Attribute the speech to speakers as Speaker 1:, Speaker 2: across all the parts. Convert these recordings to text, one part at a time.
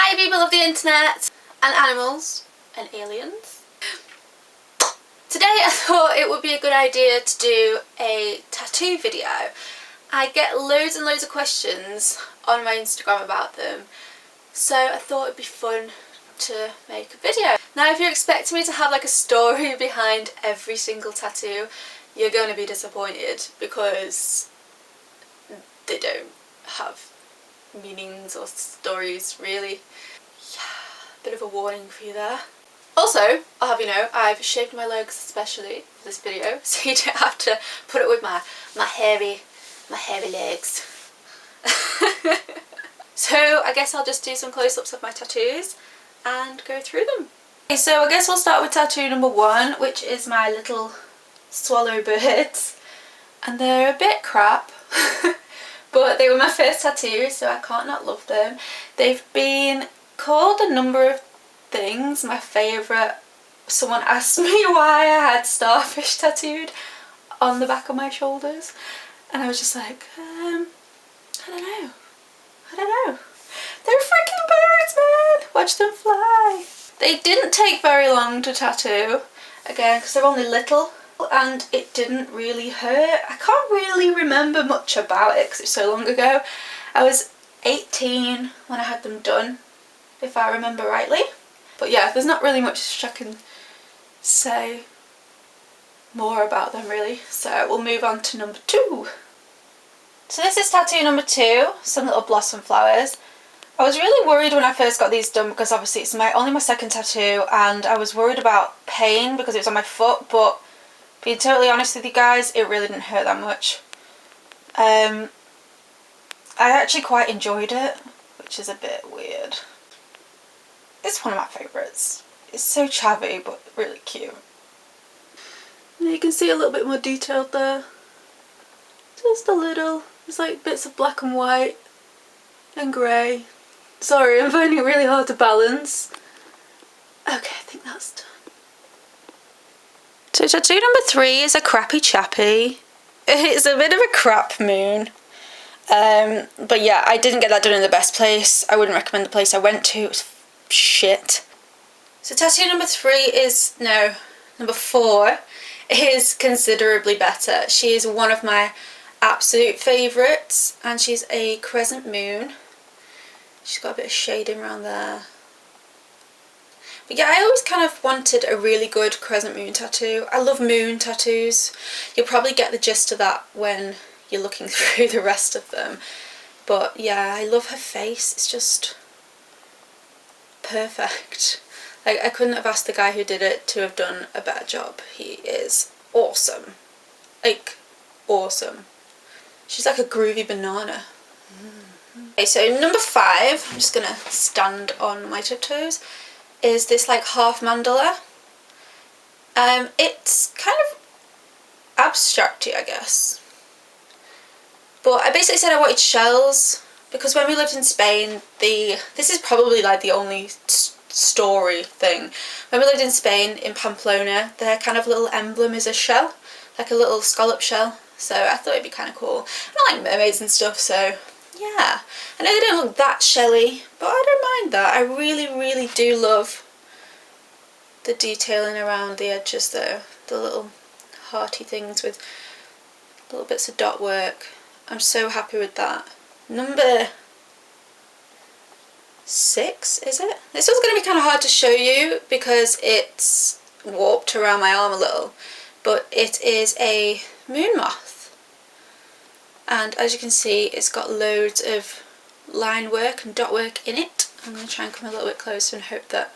Speaker 1: Hi people of the internet and animals and aliens. Today I thought it would be a good idea to do a tattoo video. I get loads and loads of questions on my Instagram about them, so I thought it'd be fun to make a video. Now if you're expecting me to have like a story behind every single tattoo, you're going to be disappointed because they don't have meanings or stories really. Yeah, bit of a warning for you there. Also, I'll have you know, I've shaved my legs especially for this video, so you don't have to put it with my hairy legs. So I guess I'll just do some close-ups of my tattoos and go through them. Okay, so I guess we'll start with tattoo number 1, which is my little swallow birds. And they're a bit crap, but they were my first tattoo, so I can't not love them. They've been called a number of things. My favourite, someone asked me why I had starfish tattooed on the back of my shoulders, and I was just like, I don't know. They're freaking birds, man! Watch them fly! They didn't take very long to tattoo, again, because they're only little, and it didn't really hurt. I can't really remember much about it because it's so long ago. I was 18 when I had them done, if I remember rightly. But yeah, there's not really much I can say more about them really. So we'll move on to number 2. So this is tattoo number 2, some little blossom flowers. I was really worried when I first got these done because obviously it's only my second tattoo, and I was worried about pain because it was on my foot, but being totally honest with you guys, it really didn't hurt that much. I actually quite enjoyed it, which is a bit weird. It's one of my favourites. It's so chavvy but really cute. And you can see a little bit more detailed there. Just a little. There's like bits of black and white and grey. Sorry, I'm finding it really hard to balance. Okay, I think that's done. So tattoo number 3 is a crappy chappy. It's a bit of a crap moon. But yeah, I didn't get that done in the best place. I wouldn't recommend the place I went to. It was shit. So tattoo number 4 is considerably better. She is one of my absolute favourites, and she's a crescent moon. She's got a bit of shading around there. But yeah, I always kind of wanted a really good crescent moon tattoo. I love moon tattoos. You'll probably get the gist of that when you're looking through the rest of them. But yeah, I love her face. It's just perfect. Like, I couldn't have asked the guy who did it to have done a better job. He is awesome. Like, awesome. She's like a groovy banana. Okay, so number 5, I'm just gonna stand on my tiptoes, is this like half mandala. It's kind of abstracty, I guess. But I basically said I wanted shells because when we lived in Spain, this is probably like the only story thing. When we lived in Spain, in Pamplona, their kind of little emblem is a shell, like a little scallop shell. So I thought it'd be kind of cool. I like mermaids and stuff, so yeah. I know they don't look that shelly, but I don't mind that. I really do love the detailing around the edges though. The little hearty things with little bits of dot work. I'm so happy with that. Number 6, is it? This one's going to be kind of hard to show you because it's warped around my arm a little, but it is a moon moth. And as you can see, it's got loads of line work and dot work in it. I'm going to try and come a little bit closer and hope that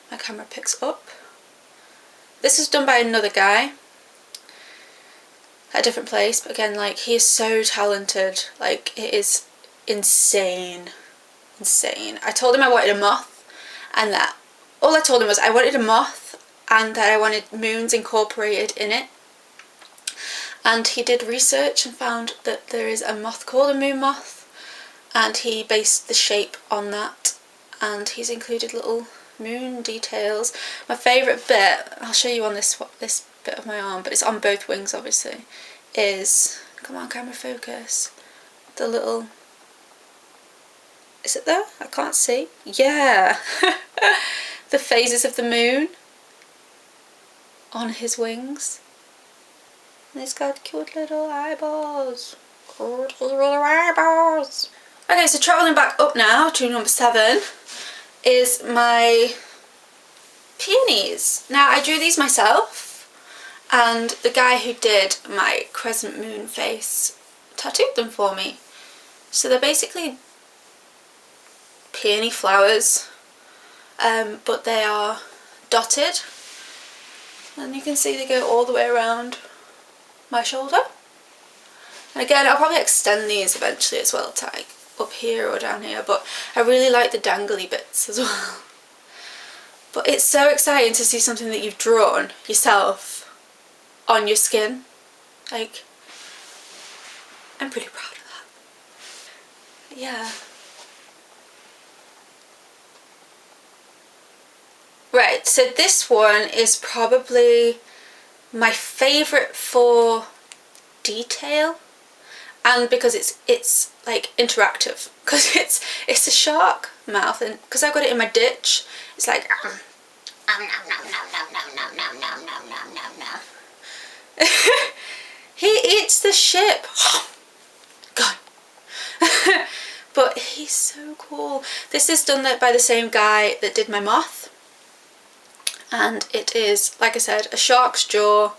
Speaker 1: my camera picks up. This was done by another guy at a different place, but again, like, he is so talented. Like, it is insane. I told him I wanted a moth, and that all I told him was I wanted a moth and that I wanted moons incorporated in it. And he did research and found that there is a moth called a moon moth, and he based the shape on that, and he's included little moon details. My favourite bit, I'll show you on this bit of my arm, but it's on both wings obviously, is, come on camera focus, the little Is it there? I can't see. Yeah. The phases of the moon on his wings. And he's got cute little eyeballs. Cute little eyeballs. Okay, so travelling back up now to number 7 is my peonies. Now, I drew these myself, and the guy who did my crescent moon face tattooed them for me. So they're basically peony flowers, but they are dotted, and you can see they go all the way around my shoulder. And again, I'll probably extend these eventually as well to like up here or down here, but I really like the dangly bits as well. But it's so exciting to see something that you've drawn yourself on your skin. Like, I'm pretty proud of that. Yeah. Right, so this one is probably my favourite for detail, and because it's like interactive, because it's a shark mouth, and because I've got it in my ditch, it's like he eats the ship. God. But he's so cool. This is done by the same guy that did my moth, and it is, like I said, a shark's jaw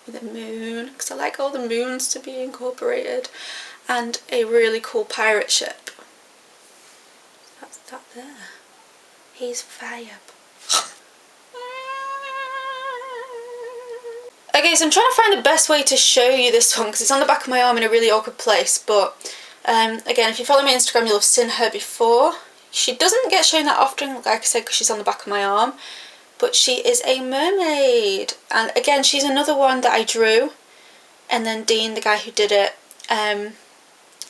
Speaker 1: with a moon, because I like all the moons to be incorporated, and a really cool pirate ship. That's that there. He's fire. Okay, so I'm trying to find the best way to show you this one, because it's on the back of my arm in a really awkward place, but again, if you follow me on Instagram, you'll have seen her before. She doesn't get shown that often, like I said, because she's on the back of my arm, but she is a mermaid. And again, she's another one that I drew, and then Dean, the guy who did it,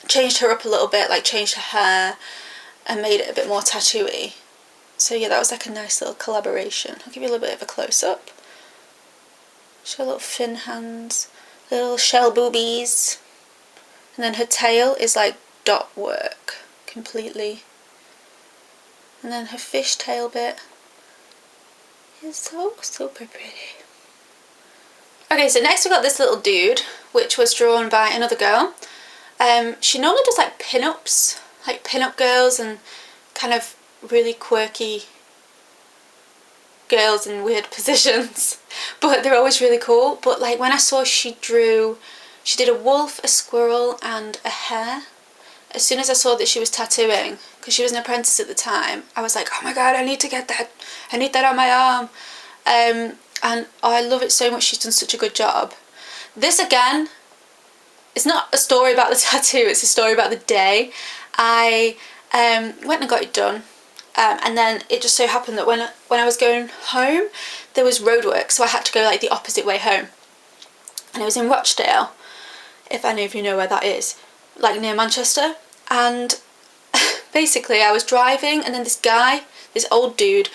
Speaker 1: changed her up a little bit, like changed her hair and made it a bit more tattooy. So yeah, that was like a nice little collaboration. I'll give you a little bit of a close-up. Show little fin hands, little shell boobies, and then her tail is like dot work completely, and then her fish tail bit is so super pretty. Okay, so next we got this little dude, which was drawn by another girl. She normally does like pin-ups, like pin-up girls and kind of really quirky girls in weird positions, but they're always really cool. But like when I saw she did a wolf, a squirrel and a hare. As soon as I saw that she was tattooing, because she was an apprentice at the time, I was like, oh my god, I need to get that, I need that on my arm. And I love it so much. She's done such a good job. This again, it's not a story about the tattoo, it's a story about the day. I went and got it done, and then it just so happened that when I was going home, there was roadwork, so I had to go like the opposite way home, and it was in Rochdale, if any of you know where that is, like near Manchester. And basically I was driving, and then this guy, this old dude,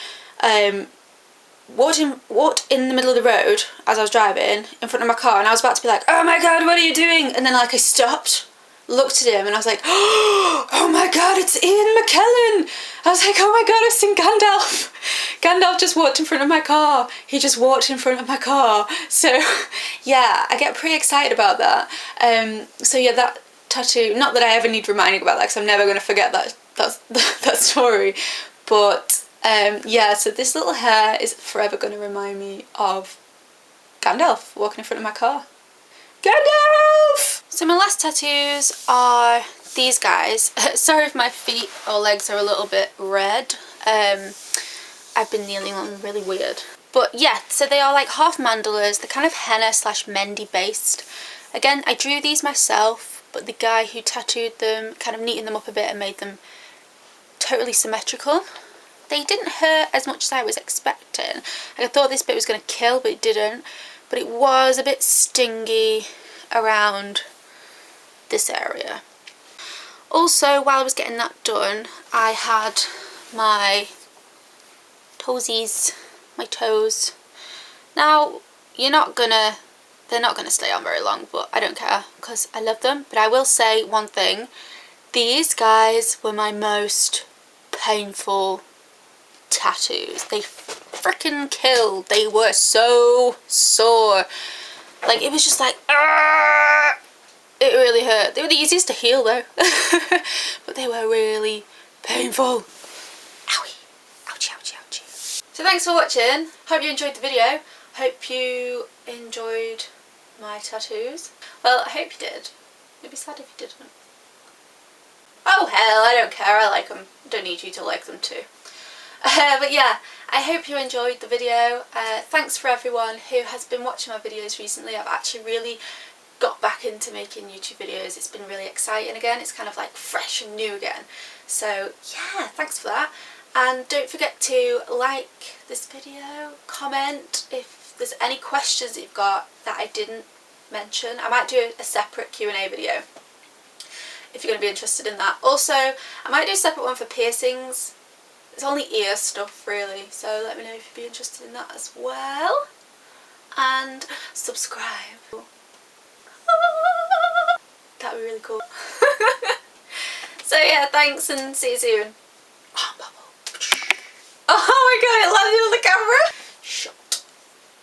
Speaker 1: walked in the middle of the road as I was driving in front of my car, and I was about to be like, oh my god, what are you doing? And then like I stopped, looked at him, and I was like, oh my god, it's Ian McKellen. I was like, oh my god, I've seen Gandalf. Gandalf just walked in front of my car. He just walked in front of my car. So yeah, I get pretty excited about that. So yeah, that tattoo, not that I ever need reminding about that, because I'm never going to forget that story, but yeah, so this little hair is forever going to remind me of Gandalf walking in front of my car. Gandalf! So my last tattoos are these guys. Sorry if my feet or legs are a little bit red. I've been kneeling on them really weird. But yeah, so they are like half mandalas. They're kind of henna / Mendy based. Again, I drew these myself, but the guy who tattooed them kind of neatened them up a bit and made them totally symmetrical. They didn't hurt as much as I was expecting. Like, I thought this bit was going to kill, but it didn't. But it was a bit stingy around this area. Also, while I was getting that done, I had my toesies, my toes. Now, they're not gonna stay on very long, but I don't care because I love them. But I will say one thing, These guys were my most painful tattoos. They freaking killed. They were so sore. Like, it was just like, Argh! It really hurt. They were the easiest to heal though. But they were really painful. Owie. Ouchie, ouchie, ouchie. So thanks for watching. Hope you enjoyed the video. Hope you enjoyed my tattoos. Well, I hope you did. It'd be sad if you didn't. Oh hell, I don't care. I like them. Don't need you to like them too. But yeah, I hope you enjoyed the video. Thanks for everyone who has been watching my videos recently. I've actually really got back into making YouTube videos. It's been really exciting again. It's kind of like fresh and new again. So yeah, thanks for that. And don't forget to like this video, comment if there's any questions that you've got that I didn't mention. I might do a separate Q&A video if you're going to be interested in that. Also, I might do a separate one for piercings. It's only ear stuff really, so let me know if you'd be interested in that as well. And subscribe. That'd be really cool. So yeah, thanks and see you soon. Oh my god, it landed on the camera!